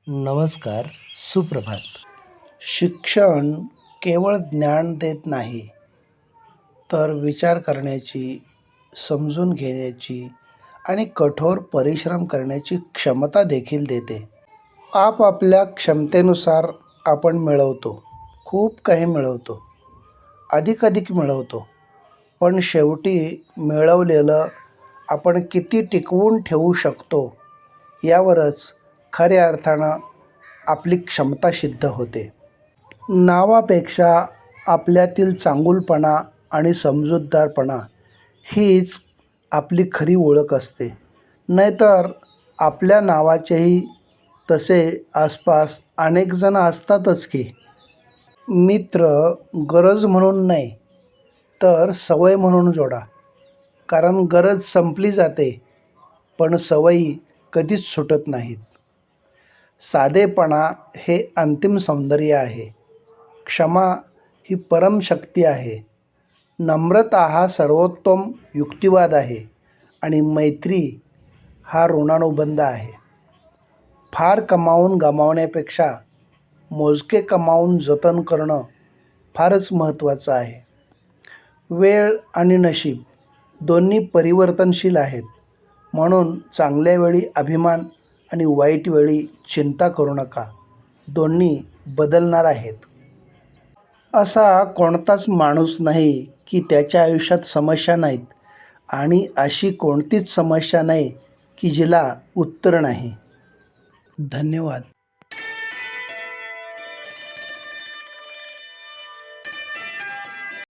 नमस्कार, सुप्रभात. शिक्षण केवळ ज्ञान देत नाही, तर विचार करण्याची, समजून घेण्याची आणि कठोर परिश्रम करण्याची क्षमता देखील देते. आपापल्या क्षमतेनुसार आपण मिळवतो, खूप काही मिळवतो, अधिकाधिक मिळवतो. पण शेवटी मिळवलेलं आपण किती टिकवून ठेवू शकतो, यावरच खऱ्या अर्थानं आपली क्षमता सिद्ध होते. नावापेक्षा आपल्यातील चांगुलपणा आणि समजूतदारपणा हीच आपली खरी ओळख असते. नाहीतर आपल्या नावाचेही तसे आसपास अनेक जण असतातच की. मित्र गरज म्हणून नाही, तर सवय म्हणून जोडा. कारण गरज संपली जाते, पण सवयी कधीच सुटत नाहीत. साधेपणा हे अंतिम सौंदर्य आहे. क्षमा ही परमशक्ती आहे. नम्रता हा सर्वोत्तम युक्तिवाद आहे आणि मैत्री हा ऋणानुबंध आहे. फार कमावून गमावण्यापेक्षा मोजके कमावून जतन करणं फारच महत्त्वाचं आहे. वेळ आणि नशीब दोन्ही परिवर्तनशील आहेत. म्हणून चांगल्या वेळी अभिमान आणि वाईट वेळी चिंता करू नका. दोन्ही बदलणार आहेत. असा कोणताच माणूस नाही की त्याच्या आयुष्यात समस्या नाहीत आणि अशी कोणतीच समस्या नाही की जिला उत्तर नाही. धन्यवाद.